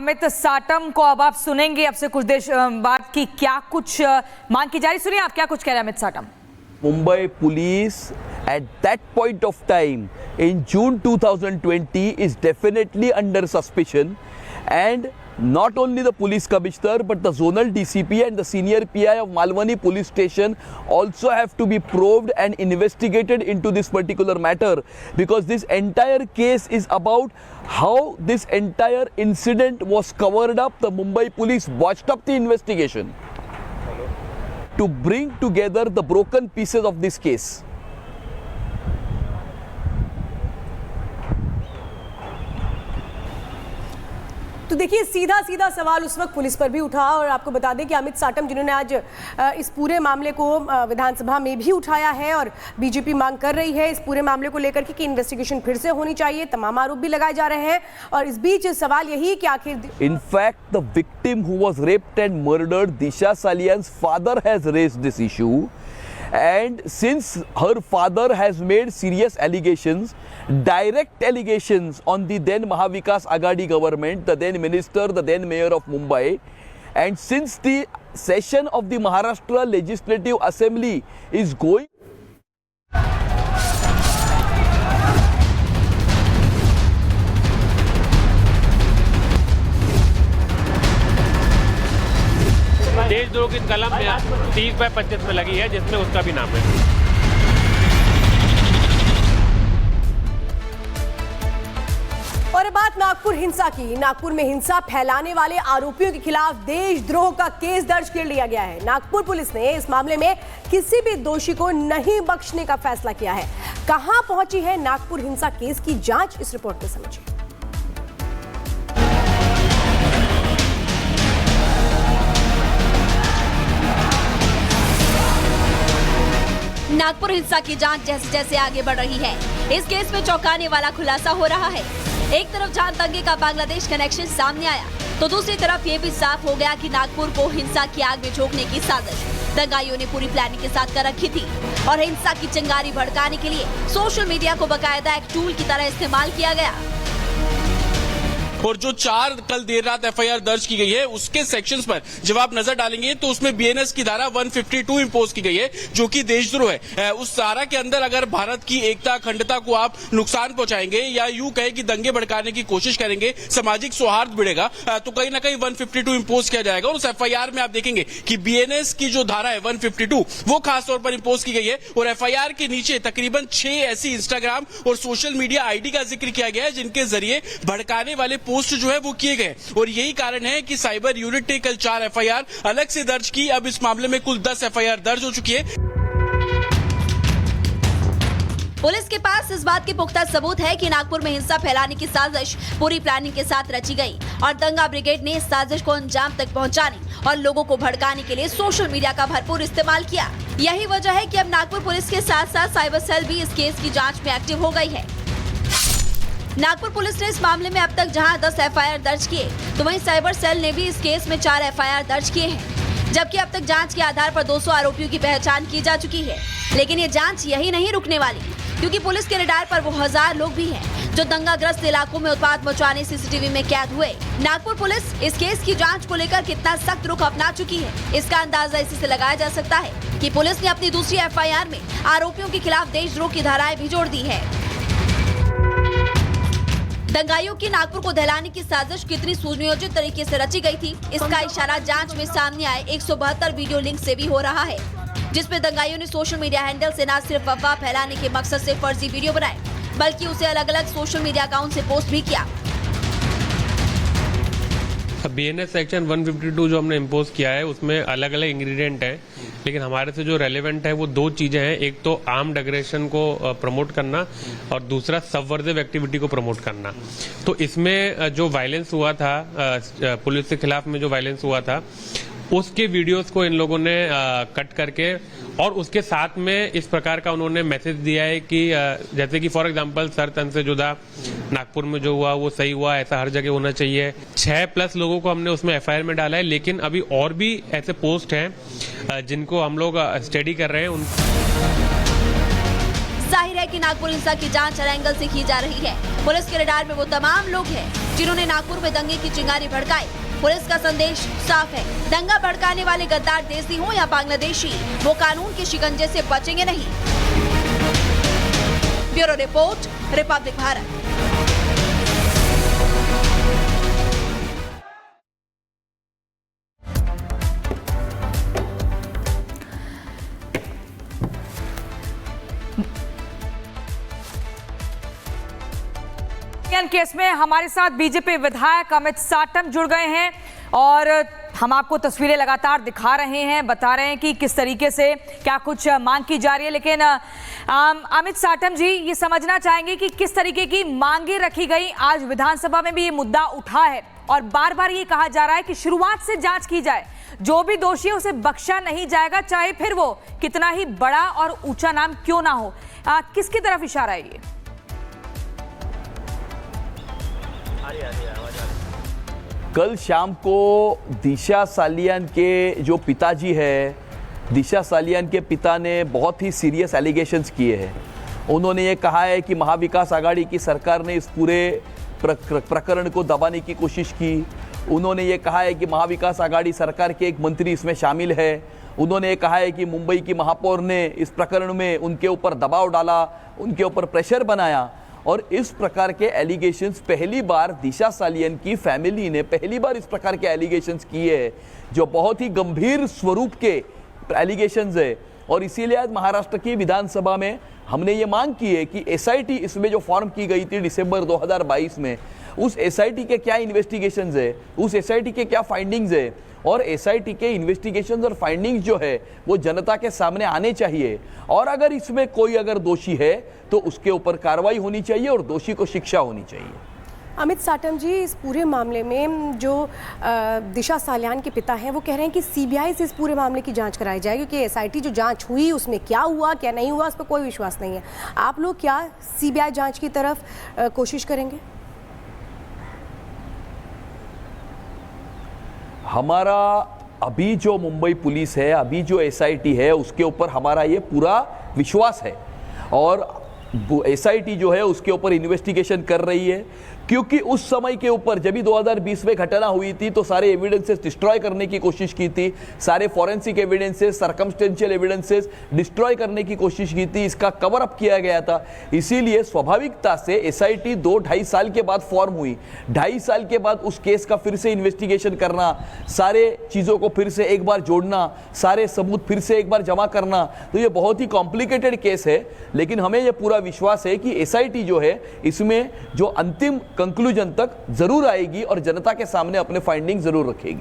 अमित साटम को अब आप सुनेंगे अब से कुछ देर बाद की क्या कुछ मांग की जा रही, सुनिए आप क्या कुछ कह रहे हैं Amit Satam. Mumbai police at that point of time in June 2020 is definitely under suspicion, and not only the police commissioner but the zonal DCP and the senior PI of Malwani police station also have to be probed and investigated into this particular matter, because this entire case is about how this entire incident was covered up. The Mumbai police botched up the investigation to bring together the broken pieces of this case. तो देखिए सीधा सीधा सवाल उस वक्त police पर भी उठा, और आपको बता दें कि अमित साटम जिन्होंने आज इस पूरे मामले को विधानसभा में भी उठाया है और बीजेपी मांग कर रही है इस पूरे मामले को लेकर कि इन्वेस्टिगेशन फिर से होनी चाहिए, तमाम आरोप भी लगाए जा रहे हैं। और इस बीच सवाल यही कि आखिर in fact the victim who was raped and murdered, Disha Salian's father has raised this issue, and since her father has made serious allegations, direct allegations on the then Mahavikas Aghadi government, the then minister, the then mayor of Mumbai, and since the session of the Maharashtra Legislative Assembly is going देशद्रोह की कलम 30/25 में लगी है, जिसमें उसका भी नाम है। और बात नागपुर हिंसा की। नागपुर में हिंसा फैलाने वाले आरोपियों के खिलाफ देशद्रोह का केस दर्ज कर लिया गया है। नागपुर पुलिस ने इस मामले में किसी भी दोषी को नहीं बख्शने का फैसला किया है। कहां पहुंची है नागपुर हिंसा केस की जांच, इस रिपोर्ट में समझिए। नागपुर हिंसा की जांच जैसे जैसे आगे बढ़ रही है, इस केस में चौंकाने वाला खुलासा हो रहा है। एक तरफ जहां दंगे का बांग्लादेश कनेक्शन सामने आया, तो दूसरी तरफ ये भी साफ हो गया कि नागपुर को हिंसा की आग में झोंकने की साजिश दंगाइयों ने पूरी प्लानिंग के साथ कर रखी थी, और हिंसा की चिंगारी भड़काने के लिए सोशल मीडिया को बाकायदा एक टूल की तरह इस्तेमाल किया गया। और जो 4 कल देर रात एफआईआर दर्ज की गई है, उसके सेक्शंस पर जब आप नजर डालेंगे तो उसमें बीएनएस की धारा 152 इंपोज की गई है, जो कि देशद्रोह है। उस धारा के अंदर अगर भारत की एकता अखंडता को आप नुकसान पहुंचाएंगे या यूं कहे कि दंगे भड़काने की कोशिश करेंगे, सामाजिक सौहार्द बिगड़ेगा, तो कहीं ना कहीं 152 इंपोज किया जाएगा। और उस एफआईआर में आप देखेंगे कि बीएनएस की जो धारा है 152 वो खासतौर पर इंपोज की गई है, और एफआईआर के नीचे तकरीबन 6 ऐसी इंस्टाग्राम और सोशल मीडिया आईडी का जिक्र किया गया है, जिनके जरिए भड़काने वाले पोस्ट जो है वो किए गए। और यही कारण है कि साइबर यूनिट ने कल 4 एफआईआर अलग से दर्ज की। अब इस मामले में कुल 10 एफआईआर दर्ज हो चुकी है। पुलिस के पास इस बात के पुख्ता सबूत है कि नागपुर में हिंसा फैलाने की साजिश पूरी प्लानिंग के साथ रची गई, और दंगा ब्रिगेड ने इस साजिश को अंजाम तक पहुंचाने और लोगों को भड़काने के लिए सोशल मीडिया का भरपूर इस्तेमाल किया। यही वजह है कि अब नागपुर पुलिस के साथ साथ साइबर सेल भी इस केस की जाँच में एक्टिव हो गई है। नागपुर पुलिस ने इस मामले में अब तक जहां 10 एफआईआर दर्ज किए, तो वहीं साइबर सेल ने भी इस केस में 4 एफआईआर दर्ज किए हैं, जबकि अब तक जांच के आधार पर 200 आरोपियों की पहचान की जा चुकी है। लेकिन ये जांच यही नहीं रुकने वाली, क्योंकि पुलिस के रडार पर वो 1000 लोग भी हैं जो दंगाग्रस्त इलाकों में उत्पात मचाने सीसीटीवी में कैद हुए। नागपुर पुलिस इस केस की जाँच को लेकर कितना सख्त रुख अपना चुकी है, इसका अंदाजा इसी से लगाया जा सकता है कि पुलिस ने अपनी दूसरी एफआईआर में आरोपियों के खिलाफ देशद्रोह की धाराएं भी जोड़ दी है। दंगाइयों की नागपुर को दहलाने की साजिश कितनी सुनियोजित तरीके से रची गई थी, इसका इशारा जांच में सामने आए 172 वीडियो लिंक से भी हो रहा है, जिसमें दंगाइयों ने सोशल मीडिया हैंडल से न सिर्फ अफवाह फैलाने के मकसद से फर्जी वीडियो बनाए, बल्कि उसे अलग अलग सोशल मीडिया अकाउंट से पोस्ट भी किया। बीएनएस सेक्शन 152 जो हमने इम्पोज किया है, उसमें अलग अलग इंग्रेडिएंट हैं, लेकिन हमारे से जो रेलेवेंट है वो 2 चीजें हैं। एक तो आर्म्ड एग्रेशन को प्रमोट करना, और दूसरा सबवर्सिव एक्टिविटी को प्रमोट करना। तो इसमें जो वायलेंस हुआ था, पुलिस के खिलाफ में जो वायलेंस हुआ था, उसके वीडियोस को इन लोगों ने कट करके, और उसके साथ में इस प्रकार का उन्होंने मैसेज दिया है कि जैसे कि फॉर एग्जांपल सर तन से जुदा, नागपुर में जो हुआ वो सही हुआ, ऐसा हर जगह होना चाहिए। 6+ लोगों को हमने उसमें एफआईआर में डाला है, लेकिन अभी और भी ऐसे पोस्ट हैं जिनको हम लोग स्टडी कर रहे हैं। जाहिर है कि नागपुर हिंसा की जांच हर एंगल से की जा रही है। पुलिस के रडार में वो तमाम लोग हैं जिन्होंने नागपुर में दंगे की चिंगारी भड़काई। पुलिस का संदेश साफ है, दंगा भड़काने वाले गद्दार देसी हो या बांग्लादेशी, वो कानून के शिकंजे से बचेंगे नहीं। Bureau report, Republic Bharat. Case में हमारे साथ बीजेपी विधायक अमित साटम जुड़ गए हैं और हम आपको तस्वीरें लगातार दिखा रहे हैं, बता रहे हैं कि किस तरीके से क्या कुछ मांग की जा रही है। लेकिन अमित साटम जी, ये समझना चाहेंगे कि किस तरीके की मांगे रखी गई। आज विधानसभा में भी ये मुद्दा उठा है और बार बार ये कहा जा रहा है कि शुरुआत से जांच की जाए, जो भी दोषी है उसे बख्शा नहीं जाएगा, चाहे फिर वो कितना ही बड़ा और ऊंचा नाम क्यों ना हो। किसकी तरफ इशारा है ये? कल शाम को दिशा सालियान के जो पिताजी है, दिशा सालियान के पिता ने बहुत ही सीरियस एलिगेशंस किए हैं। उन्होंने ये कहा है कि महाविकास आघाड़ी की सरकार ने इस पूरे प्रकरण को दबाने की कोशिश की। उन्होंने ये कहा है कि महाविकास आघाड़ी सरकार के एक मंत्री इसमें शामिल है। उन्होंने ये कहा है कि मुंबई की महापौर ने इस प्रकरण में उनके ऊपर दबाव डाला, उनके ऊपर प्रेशर बनाया। और इस प्रकार के एलिगेशंस पहली बार दिशा सालियन की फैमिली ने पहली बार इस प्रकार के एलिगेशंस किए हैं, जो बहुत ही गंभीर स्वरूप के एलिगेशंस है। और इसीलिए आज महाराष्ट्र की विधानसभा में हमने ये मांग की है कि एसआईटी इसमें जो फॉर्म की गई थी दिसंबर 2022 में, उस एसआईटी के क्या इन्वेस्टिगेशंस है, उस एसआईटी के क्या फाइंडिंग्स है, और एसआईटी के इन्वेस्टिगेशंस और फाइंडिंग्स जो है वो जनता के सामने आने चाहिए। और अगर इसमें कोई अगर दोषी है तो उसके ऊपर कार्रवाई होनी चाहिए और दोषी को शिक्षा होनी चाहिए। अमित साटम जी, इस पूरे मामले में जो दिशा सालियान के पिता हैं वो कह रहे हैं कि सीबीआई से इस पूरे मामले की जांच कराई जाए, क्योंकि एसआईटी जो जांच हुई उसमें क्या हुआ क्या नहीं हुआ उस पर कोई विश्वास नहीं है। आप लोग क्या सीबीआई जांच की तरफ कोशिश करेंगे? हमारा अभी जो मुंबई पुलिस है, अभी जो एसआईटी है, उसके ऊपर हमारा ये पूरा विश्वास है। और एसआईटी जो है उसके ऊपर इन्वेस्टिगेशन कर रही है, क्योंकि उस समय के ऊपर जब भी 2020 में घटना हुई थी तो सारे एविडेंसेस डिस्ट्रॉय करने की कोशिश की थी, सारे forensic evidences, circumstantial evidences destroy करने की कोशिश की थी, इसका कवर अप किया गया था। इसीलिए स्वाभाविकता से एसआईटी 2-2.5 साल के बाद फॉर्म हुई। 2.5 साल के बाद उस केस का फिर से इन्वेस्टिगेशन करना, सारे चीज़ों को फिर से एक बार जोड़ना, सारे सबूत फिर से एक बार जमा करना, तो ये बहुत ही कॉम्प्लिकेटेड केस है। लेकिन हमें यह पूरा विश्वास है कि एसआईटी जो है इसमें जो अंतिम कंक्लूजन तक जरूर आएगी और जनता के सामने अपने फाइंडिंग जरूर रखेगी।